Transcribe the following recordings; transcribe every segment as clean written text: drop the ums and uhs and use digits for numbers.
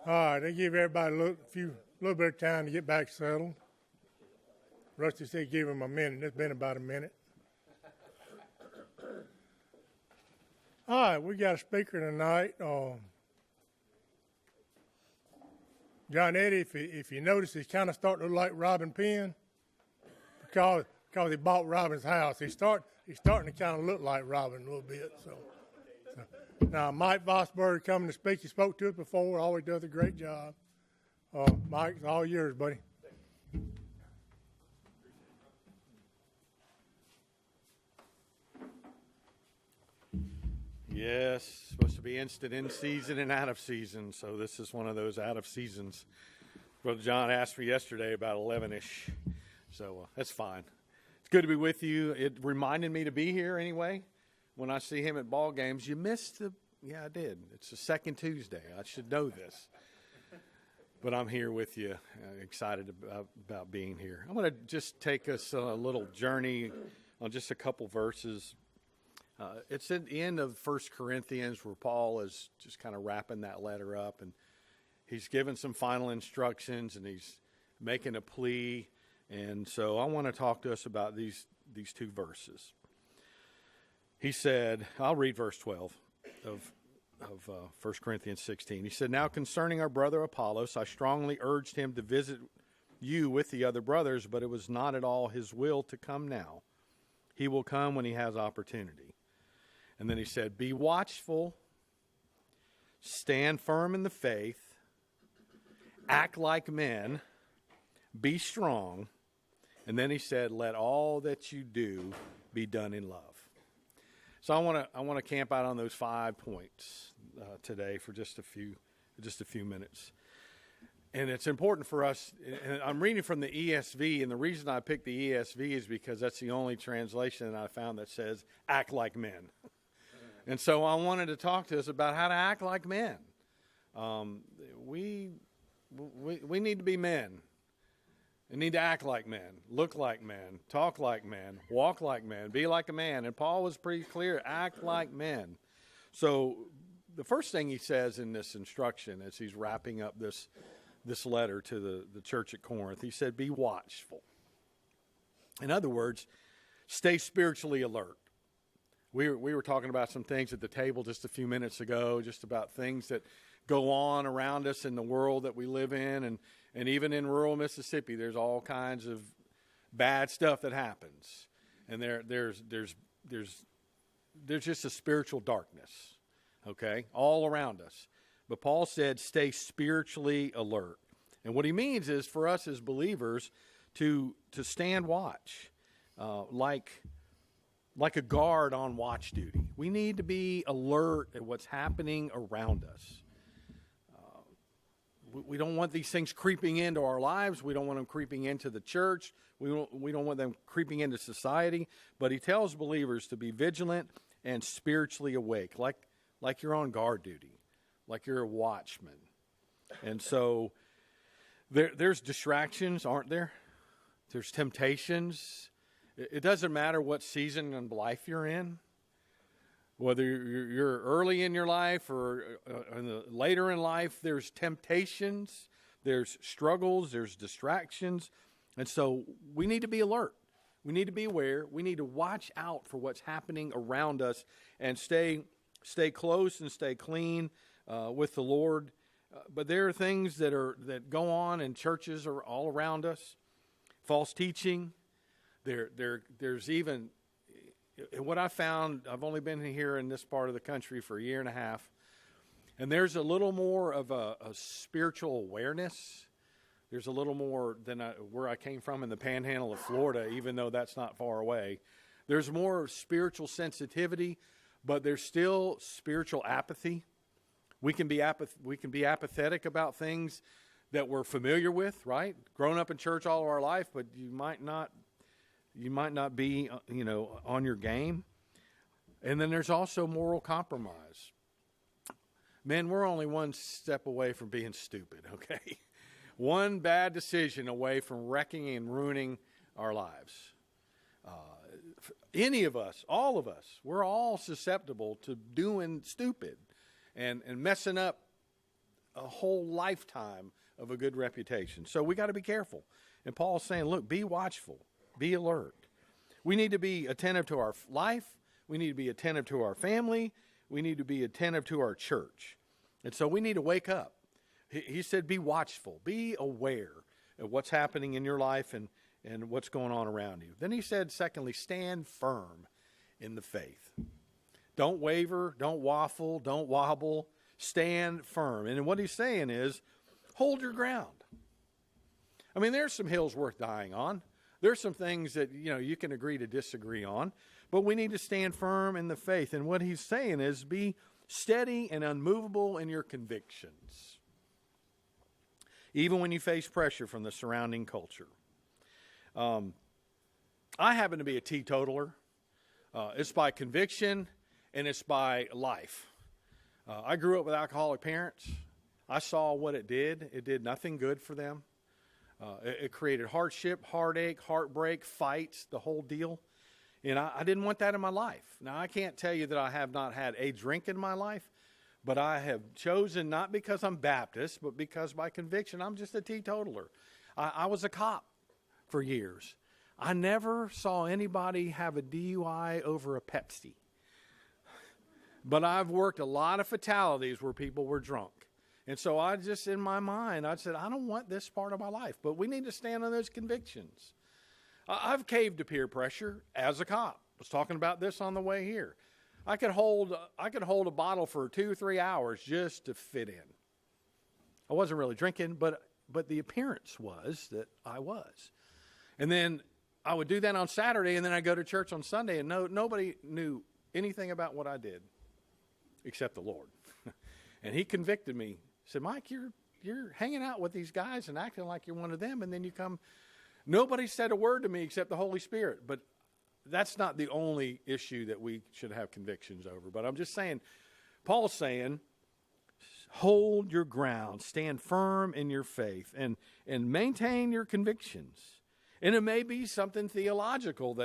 All right, they give everybody a little bit of time to get back settled. Rusty said give him a minute. It's been about a minute. All right, we got a speaker tonight. John Eddie, if you notice, he's kind of starting to look like Robin Penn because he bought Robin's house. He's starting to kind of look like Robin a little bit. So now Mike Vosberg coming to speak. He spoke to us before. Always does a great job. Mike, it's all yours, buddy. Yes, supposed to be instant in season and out of season, so this is one of those out of seasons. Brother John asked me yesterday about 11-ish, so that's fine. It's good to be with you. It reminded me to be here anyway. When I see him at ball games, you missed yeah, I did. It's the second Tuesday. I should know this. But I'm here with you, excited about being here. I'm going to just take us a little journey on just a couple verses. It's at the end of 1 Corinthians where Paul is just kind of wrapping that letter up, and he's given some final instructions, and he's making a plea. And so I want to talk to us about these two verses. He said, I'll read verse 12 of 1 Corinthians 16. He said, now concerning our brother Apollos, I strongly urged him to visit you with the other brothers, but it was not at all his will to come now. He will come when he has opportunity. And then he said, be watchful, stand firm in the faith, act like men, be strong. And then he said, let all that you do be done in love. So I want to camp out on those 5 points today for just a few minutes. And it's important for us, and I'm reading from the ESV, and the reason I picked the ESV is because that's the only translation that I found that says, act like men. And so I wanted to talk to us about how to act like men. We need to be men. We need to act like men, look like men, talk like men, walk like men, be like a man. And Paul was pretty clear, act like men. So the first thing he says in this instruction as he's wrapping up this letter to the church at Corinth, he said, be watchful. In other words, stay spiritually alert. We were talking about some things at the table just a few minutes ago, just about things that go on around us in the world that we live in, and even in rural Mississippi, there's all kinds of bad stuff that happens, and there's just a spiritual darkness, okay, all around us. But Paul said, stay spiritually alert, and what he means is for us as believers to stand watch, like a guard on watch duty. We need to be alert at what's happening around us. We don't want these things creeping into our lives. We don't want them creeping into the church. We don't want them creeping into society. But he tells believers to be vigilant and spiritually awake, like you're on guard duty, like you're a watchman. And so there's distractions, aren't there? There's temptations. It doesn't matter what season of life you're in, whether you're early in your life or later in life, there's temptations, there's struggles, there's distractions. And so we need to be alert. We need to be aware. We need to watch out for what's happening around us and stay close and stay clean with the Lord. But there are things that go on in churches or all around us. False teaching. There's even, what I found, I've only been here in this part of the country for a year and a half, and there's a little more of a spiritual awareness. There's a little more than where I came from in the panhandle of Florida, even though that's not far away. There's more spiritual sensitivity, but there's still spiritual apathy. We can be apathetic about things that we're familiar with, right? Grown up in church all of our life, but you might not be, on your game. And then there's also moral compromise. Men, we're only one step away from being stupid, okay? One bad decision away from wrecking and ruining our lives. Any of us, all of us, we're all susceptible to doing stupid and messing up a whole lifetime of a good reputation. So we got to be careful. And Paul's saying, look, be watchful, be alert. We need to be attentive to our life. We need to be attentive to our family. We need to be attentive to our church. And so we need to wake up. He said, be watchful, be aware of what's happening in your life and what's going on around you. Then he said, secondly, stand firm in the faith. Don't waver, don't waffle, don't wobble. Stand firm. And what he's saying is, hold your ground. I mean, there's some hills worth dying on. There's some things that, you can agree to disagree on. But we need to stand firm in the faith. And what he's saying is, be steady and unmovable in your convictions, even when you face pressure from the surrounding culture. I happen to be a teetotaler. It's by conviction and it's by life. I grew up with alcoholic parents. I saw what it did. It did nothing good for them. It created hardship, heartache, heartbreak, fights, the whole deal. And I didn't want that in my life. Now, I can't tell you that I have not had a drink in my life, but I have chosen, not because I'm Baptist, but because by conviction, I'm just a teetotaler. I was a cop for years. I never saw anybody have a DUI over a Pepsi. But I've worked a lot of fatalities where people were drunk. And so I just, in my mind, I said, I don't want this part of my life. But we need to stand on those convictions. I've caved to peer pressure as a cop. I was talking about this on the way here. I could hold a bottle for 2 or 3 hours just to fit in. I wasn't really drinking, but the appearance was that I was. And then I would do that on Saturday, and then I'd go to church on Sunday, and nobody knew anything about what I did except the Lord. And he convicted me. He said, Mike, you're hanging out with these guys and acting like you're one of them, and then you come. Nobody said a word to me except the Holy Spirit. But that's not the only issue that we should have convictions over. But I'm just saying, Paul's saying, hold your ground, stand firm in your faith, and maintain your convictions. And it may be something theological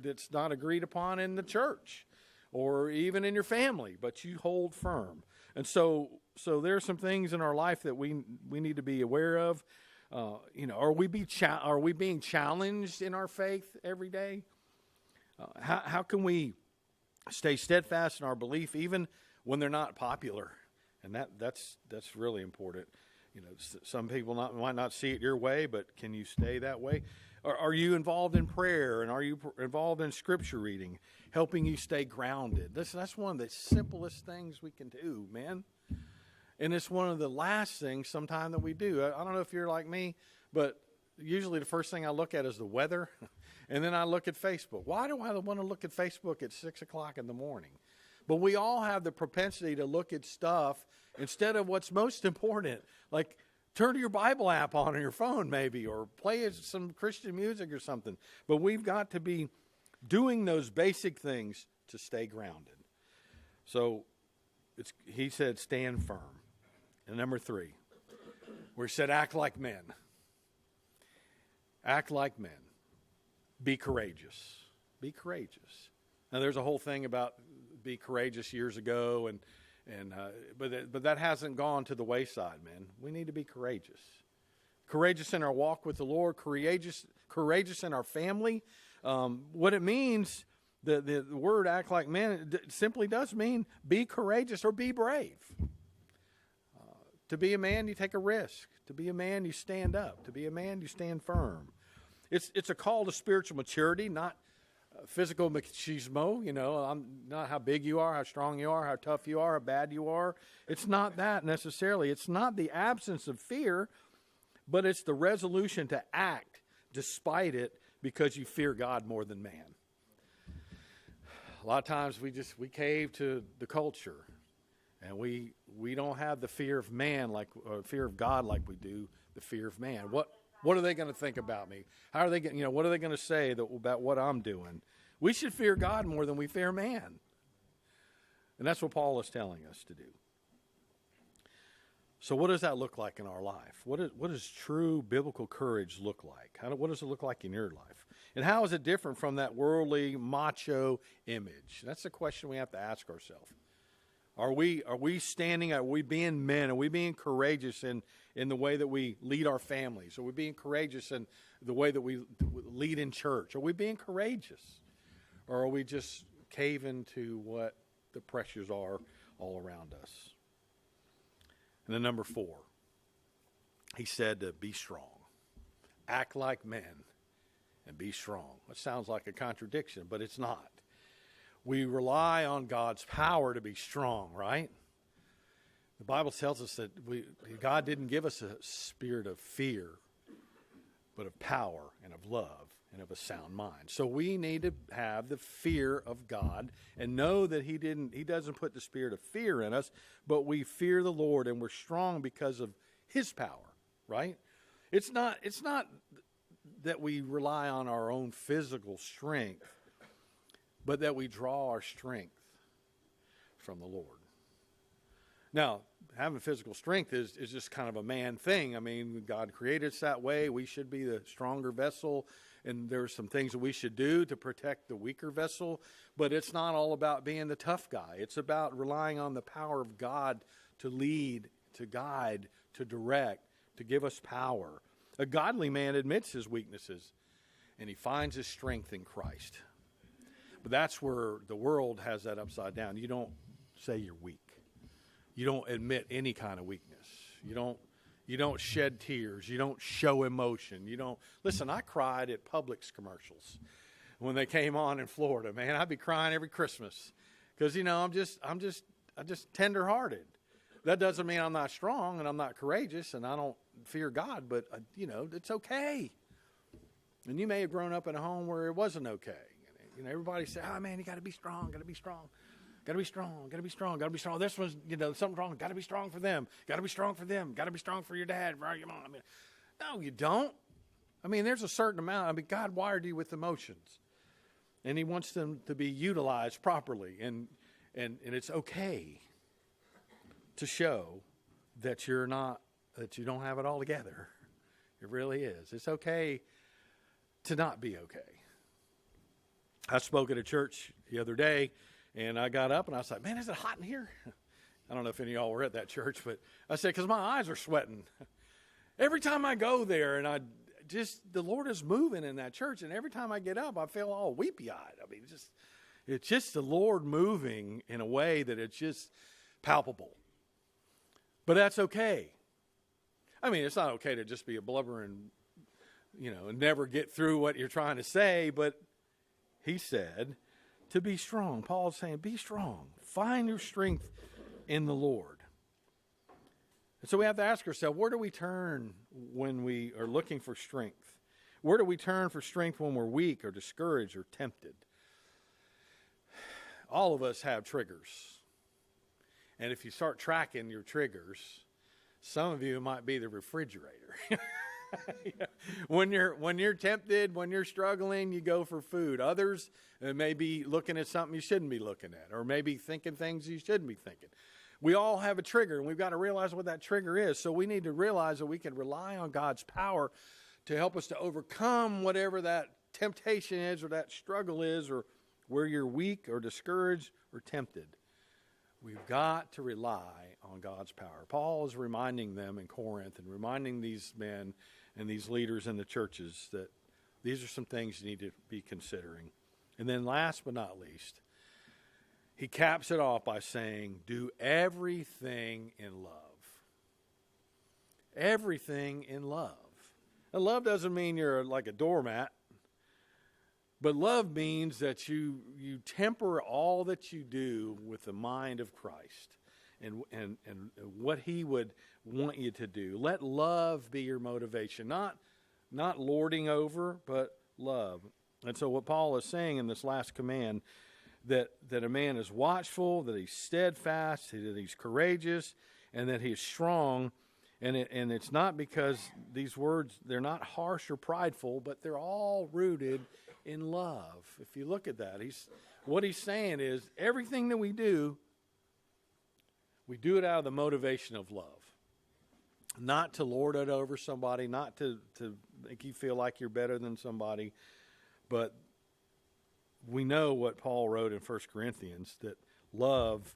that's not agreed upon in the church or even in your family, but you hold firm. And so there are some things in our life that we need to be aware of. Are we being challenged in our faith every day? How can we stay steadfast in our belief even when they're not popular? And that's really important. Some people might not see it your way, but can you stay that way? Are you involved in prayer, and are you involved in scripture reading, helping you stay grounded? That's one of the simplest things we can do, man. And it's one of the last things sometime that we do. I don't know if you're like me, but usually the first thing I look at is the weather, and then I look at Facebook. Why do I want to look at Facebook at 6 o'clock in the morning? But we all have the propensity to look at stuff instead of what's most important, like turn to your Bible app on your phone maybe, or play some Christian music or something. But we've got to be doing those basic things to stay grounded. So he said, stand firm. And number 3, where he said, act like men. Act like men. Be courageous. Be courageous. Now, there's a whole thing about be courageous years ago, but that hasn't gone to the wayside, man. We need to be courageous. Courageous in our walk with the Lord. Courageous in our family. What it means, the word act like men, simply does mean be courageous or be brave. To be a man, you take a risk. To be a man, you stand up. To be a man, you stand firm. It's a call to spiritual maturity, not physical machismo. I'm not how big you are, how strong you are, how tough you are, how bad you are. It's not that necessarily. It's not the absence of fear, but it's the resolution to act despite it because you fear God more than man. A lot of times we cave to the culture. And we don't have the fear of man fear of God like we do the fear of man. What are they going to think about me? How are they what are they going to say about what I'm doing? We should fear God more than we fear man. And that's what Paul is telling us to do. So what does that look like in our life? What does true biblical courage look like? What does it look like in your life? And how is it different from that worldly macho image? That's the question we have to ask ourselves. Are we standing? Are we being men? Are we being courageous in the way that we lead our families? Are we being courageous in the way that we lead in church? Are we being courageous? Or are we just caving to what the pressures are all around us? And then number 4, he said to be strong. Act like men and be strong. It sounds like a contradiction, but it's not. We rely on God's power to be strong, right? The Bible tells us that God didn't give us a spirit of fear, but of power and of love and of a sound mind. So we need to have the fear of God and know that He doesn't put the spirit of fear in us, but we fear the Lord and we're strong because of His power, right? It's not that we rely on our own physical strength, but that we draw our strength from the Lord. Now, having physical strength is just kind of a man thing. I mean, God created us that way. We should be the stronger vessel, and there's some things that we should do to protect the weaker vessel, but it's not all about being the tough guy. It's about relying on the power of God to lead, to guide, to direct, to give us power. A godly man admits his weaknesses, and he finds his strength in Christ. But that's where the world has that upside down. You don't say you're weak. You don't admit any kind of weakness. You don't shed tears. You don't show emotion. You don't listen. I cried at Publix commercials when they came on in Florida. Man, I'd be crying every Christmas because I'm just tender-hearted. That doesn't mean I'm not strong and I'm not courageous and I don't fear God, but it's okay. And you may have grown up in a home where it wasn't okay. Everybody say, "Oh man, you got to be strong. Got to be strong." Got to be strong, got to be strong, got to be strong. This one's, something wrong. Got to be strong for them. Got to be strong for them. Got to be strong for your dad, for your mom. No, you don't. There's a certain amount. God wired you with emotions. And He wants them to be utilized properly. And it's okay to show that you don't have it all together. It really is. It's okay to not be okay. I spoke at a church the other day. And I got up and I was like, man, is it hot in here? I don't know if any of y'all were at that church, but I said, because my eyes are sweating. Every time I go there and the Lord is moving in that church. And every time I get up, I feel all weepy-eyed. It's just the Lord moving in a way that it's just palpable. But that's okay. It's not okay to just be a blubbering, and never get through what you're trying to say. But He said, to be strong. Paul's saying, be strong. Find your strength in the Lord. And so we have to ask ourselves, where do we turn when we are looking for strength? Where do we turn for strength when we're weak or discouraged or tempted? All of us have triggers. And if you start tracking your triggers, some of you might be the refrigerator. When you're tempted, when you're struggling, you go for food. Others may be looking at something you shouldn't be looking at, or maybe thinking things you shouldn't be thinking. We all have a trigger, and we've got to realize what that trigger is. So we need to realize that we can rely on God's power to help us to overcome whatever that temptation is or that struggle is, or where you're weak or discouraged or tempted. We've got to rely on God's power. Paul is reminding them in Corinth and reminding these men and these leaders in the churches that these are some things you need to be considering. And then last but not least, he caps it off by saying, do everything in love. Everything in love. And love doesn't mean you're like a doormat, but love means that you temper all that you do with the mind of Christ and what He would want you to do. Let love be your motivation, not lording over, but love. And so what Paul is saying in this last command, that a man is watchful, that he's steadfast, that he's courageous, and that he's strong. And it's not because these words, they're not harsh or prideful, but they're all rooted in love. If you look at that, what he's saying is everything that we do it out of the motivation of love. Not to lord it over somebody, not to make you feel like you're better than somebody, but we know what Paul wrote in 1 Corinthians, that love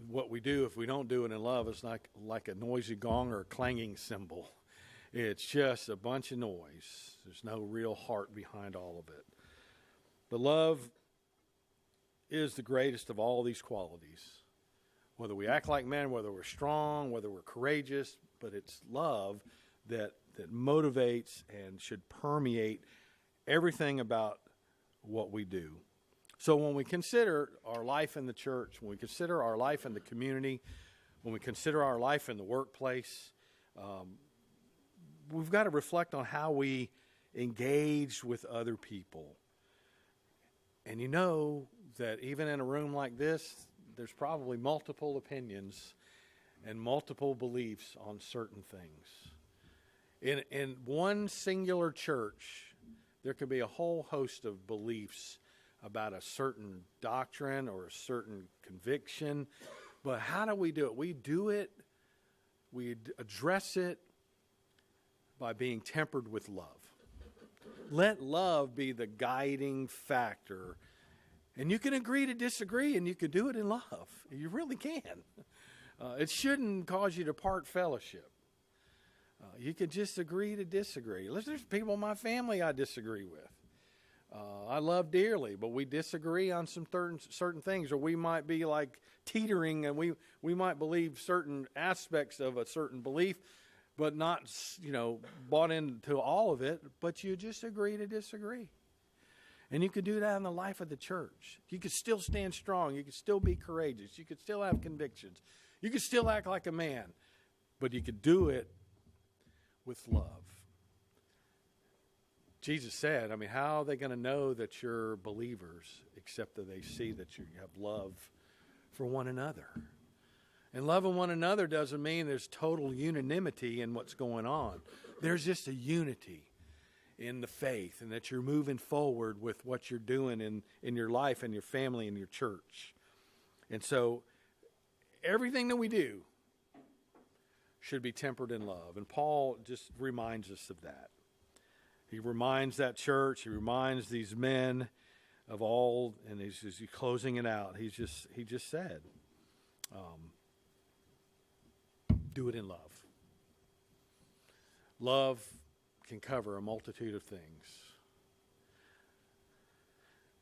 What we do, if we don't do it in love, it's like a noisy gong or a clanging cymbal. It's just a bunch of noise. There's no real heart behind all of it. But love is the greatest of all these qualities. Whether we act like men, whether we're strong, whether we're courageous, but it's love that motivates and should permeate everything about what we do. So when we consider our life in the church, when we consider our life in the community, when we consider our life in the workplace, we've got to reflect on how we engage with other people. And you know that even in a room like this, there's probably multiple opinions and multiple beliefs on certain things. In one singular church, there could be a whole host of beliefs about a certain doctrine or a certain conviction. But how do we do it? We address it by being tempered with love. Let love be the guiding factor. And you can agree to disagree, and you can do it in love. You really can. It shouldn't cause you to part fellowship. You could just agree to disagree. There's people in my family I disagree with. I love dearly, but we disagree on some certain things, or we might be like teetering, and we might believe certain aspects of a certain belief, but not, bought into all of it, but you just agree to disagree. And you could do that in the life of the church. You could still stand strong. You could still be courageous. You could still have convictions. You could still act like a man, but you could do it with love. Jesus said, how are they going to know that you're believers except that they see that you have love for one another? And loving one another doesn't mean there's total unanimity in what's going on. There's just a unity in the faith, and that you're moving forward with what you're doing in your life and your family and your church. And so everything that we do should be tempered in love. And Paul just reminds us of that. He reminds that church, he reminds these men of all, and he's closing it out. He just said, do it in love. Love can cover a multitude of things.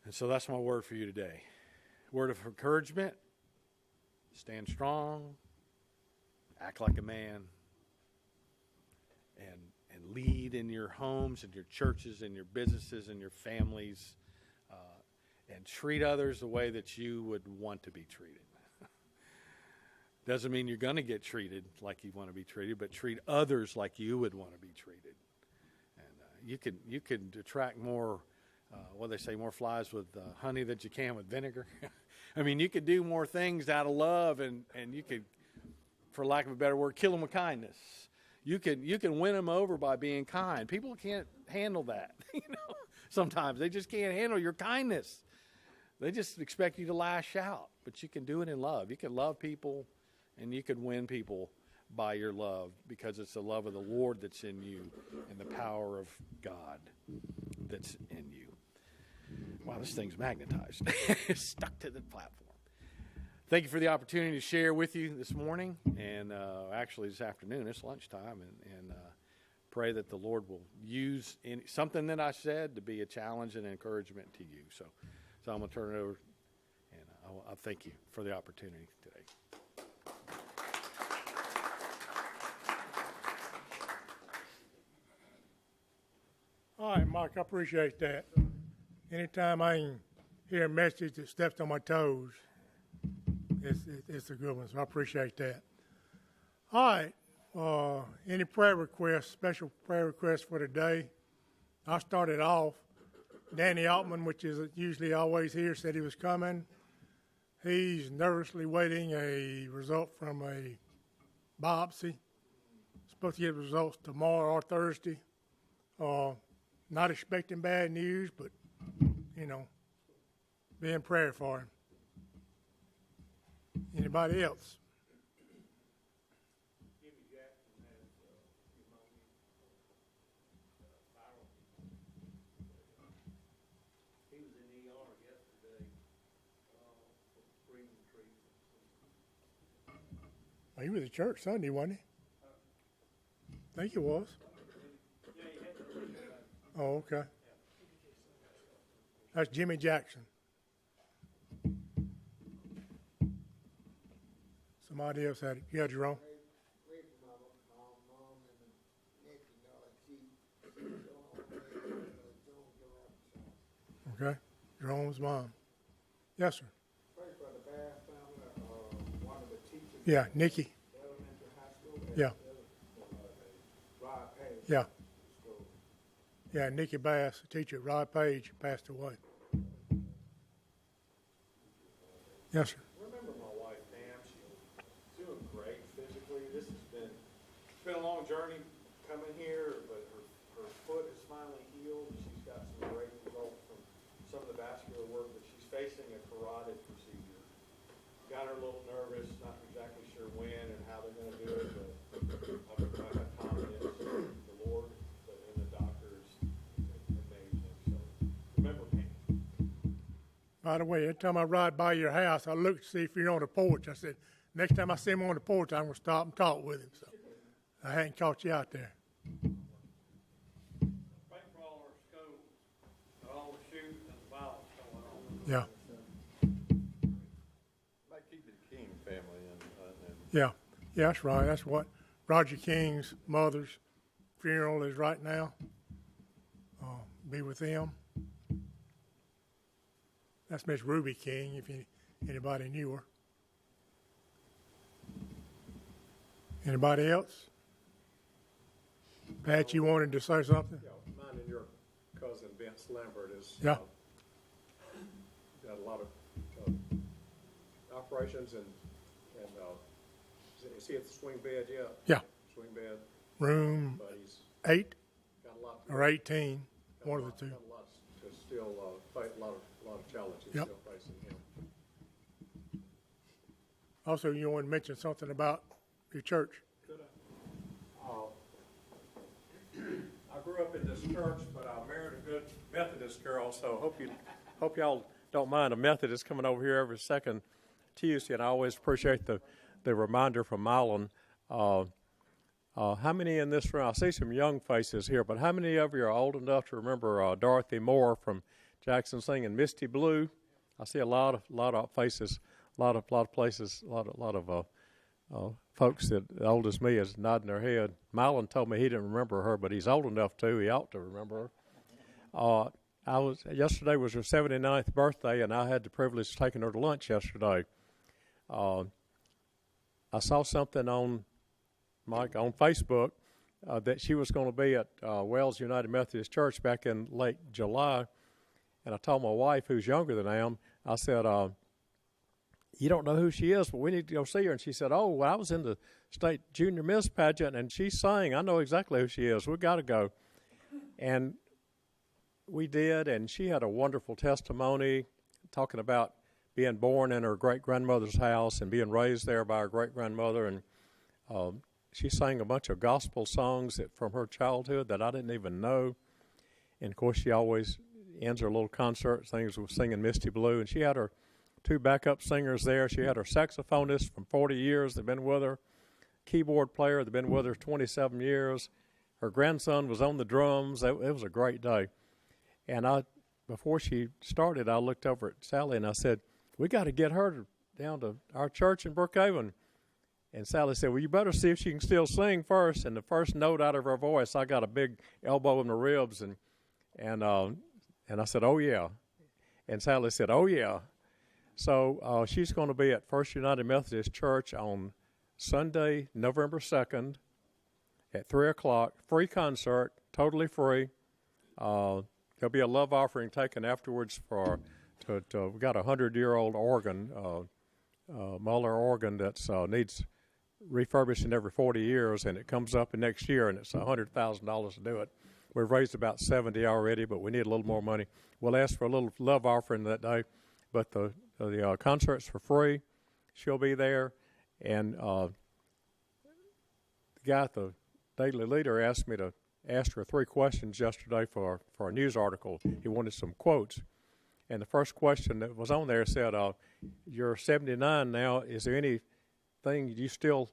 And so that's my word for you today. Word of encouragement: stand strong, act like a man, and lead in your homes and your churches and your businesses and your families, and treat others the way that you would want to be treated. Doesn't mean you're going to get treated like you want to be treated, but treat others like you would want to be treated. And you can attract more, more flies with honey than you can with vinegar. You could do more things out of love, and you could, for lack of a better word, kill them with kindness. You can win them over by being kind. People can't handle that. Sometimes they just can't handle your kindness. They just expect you to lash out, but you can do it in love. You can love people, and you can win people by your love, because it's the love of the Lord that's in you and the power of God that's in you. Wow, this thing's magnetized. It's stuck to the platform. Thank you for the opportunity to share with you this morning, and actually this afternoon. It's lunchtime, and pray that the Lord will use something that I said to be a challenge and encouragement to you. So I'm going to turn it over, and I'll thank you for the opportunity today. All right, Mike, I appreciate that. Anytime I can hear a message that steps on my toes, it's a good one, so I appreciate that. All right, any prayer requests, special prayer requests for today? I started off. Danny Altman, which is usually always here, said he was coming. He's nervously waiting a result from a biopsy. Supposed to get results tomorrow or Thursday. Not expecting bad news, but, be in prayer for him. Anybody else? He was at church Sunday, wasn't he? I think he was. Oh, okay. That's Jimmy Jackson. Somebody else had it. Yeah, Jerome. Okay. Jerome's mom. Yes, sir. Pray for the Bass family, one of the teachers. Yeah, Nikki. Elementary high school. Yeah. Rod Page. Yeah. School. Yeah, Nikki Bass, the teacher at Rod Page, passed away. Yes, sir. Remember my wife Pam? She's doing great physically. This has been it's been a long journey coming here, but her foot is finally healed. She's got some great results from some of the vascular work, but she's facing a carotid procedure. Got her a little nervous, not exactly sure when and how they're going to do it, but I have confidence in the Lord and the doctors. Amazing. So remember Pam. By the way, every time I ride by your house, I look to see if you're on the porch. I said, next time I see him on the porch, I'm going to stop and talk with him. So I hadn't caught you out there. Pray for all our schools, all the shooting and violence going on. Yeah, Might keep the King family and yeah. Yeah, that's right. That's what Roger King's mother's funeral is right now. Be with them. That's Miss Ruby King, if anybody knew her. Anybody else? Pat, you wanted to say something? yeah, mine and your cousin Vince Lambert is Yeah. got a lot of operations and is he at the swing bed yet? Yeah. Swing bed, Room but he's 8 got a lot. or 18, one of the two. Got a lot to still fight. A lot of challenges Yep. still facing him. Also, you want to mention something about your church? I grew up in this church, but I married a good Methodist girl, so hope y'all don't mind a Methodist coming over here every second Tuesday, and I always appreciate the reminder from Marlon. How many in this room? I see some young faces here, but how many of you are old enough to remember Dorothy Moore from Jackson singing "Misty Blue"? I see a lot of faces, a lot of places, a lot of folks that old as me is nodding their head. Marlon told me he didn't remember her, but he's old enough to. He ought to remember her. Yesterday was her 79th birthday, and I had the privilege of taking her to lunch yesterday. I saw something on Facebook that she was going to be at Wells United Methodist Church back in late July, and I told my wife, who's younger than I am, I said, you don't know who she is, but we need to go see her. And she said, oh, well, I was in the state junior Miss pageant, and she sang. I know exactly who she is. We've got to go. And we did, and she had a wonderful testimony talking about being born in her great-grandmother's house and being raised there by her great-grandmother. And she sang a bunch of gospel songs from her childhood that I didn't even know. And, of course, she always ends her little concert things with singing Misty Blue. And she had her 2 backup singers there. She had her saxophonist from 40 years that had been with her, keyboard player that had been with her 27 years. Her grandson was on the drums. It was a great day. And before she started, I looked over at Sally and I said, we got to get her down to our church in Brookhaven. And Sally said, well, you better see if she can still sing first. And the first note out of her voice, I got a big elbow in the ribs. And I said, oh, yeah. And Sally said, oh, yeah. So she's going to be at First United Methodist Church on Sunday, November 2nd at 3 o'clock. Free concert, totally free. There'll be a love offering taken afterwards we've got a 100-year-old organ, Muller organ that needs refurbishing every 40 years, and it comes up in next year, and it's $100,000 to do it. We've raised about 70 already, but we need a little more money. We'll ask for a little love offering that day, but the concert's for free. She'll be there, and the guy at the Daily Leader asked me to ask her 3 questions yesterday for a news article. He wanted some quotes, and the first question that was on there said, "You're 79 now. Is there anything you still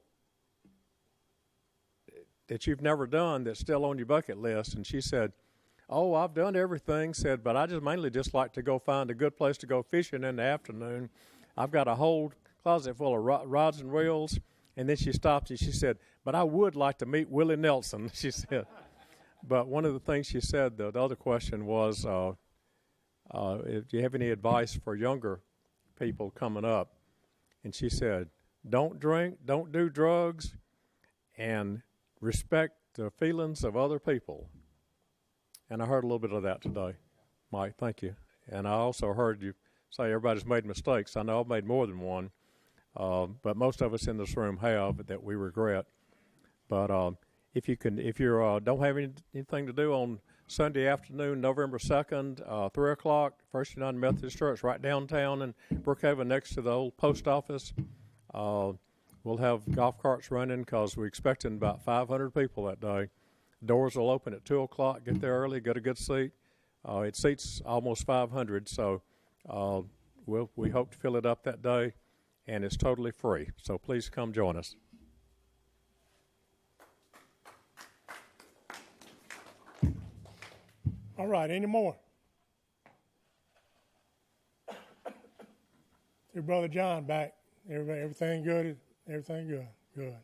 that you've never done that's still on your bucket list? And she said, oh, I've done everything, said, but I just mainly just like to go find a good place to go fishing in the afternoon. I've got a whole closet full of rods and reels. And then she stopped and she said, but I would like to meet Willie Nelson, she said. But one of the things she said, the other question was, if you have any advice for younger people coming up? And she said, don't drink, don't do drugs, and respect the feelings of other people. And I heard a little bit of that today. Mike, thank you. And I also heard you say everybody's made mistakes. I know I've made more than one, but most of us in this room have that we regret. But if you don't have anything to do on Sunday afternoon, November 2nd, 3 o'clock, First United Methodist Church, right downtown in Brookhaven, next to the old post office. We'll have golf carts running because we're expecting about 500 people that day. Doors will open at 2 o'clock. Get there early, get a good seat. It seats almost 500, so we hope to fill it up that day, and it's totally free. So please come join us. All right, any more? See Brother John back. Everything good? Everything good? Good.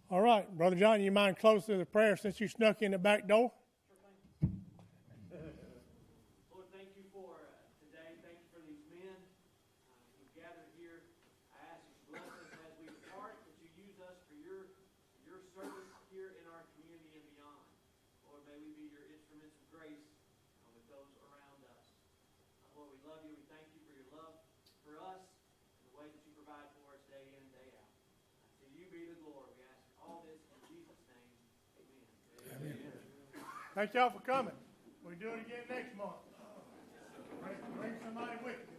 All right, Brother John, you mind close to the prayer since you snuck in the back door? Lord, thank you for today. Thank you for these men who've gathered here. I ask you to bless us as we depart, that you use us for your service here in our community and beyond. Lord, may we be your instruments of grace with those around us. Lord, we love you. We thank you for your love for us and the way that you provide for us day in and day out. To you be the glory. We ask all this in Jesus' name. Amen. Amen. Thank y'all for coming. We'll do it again next month. Bring somebody with you.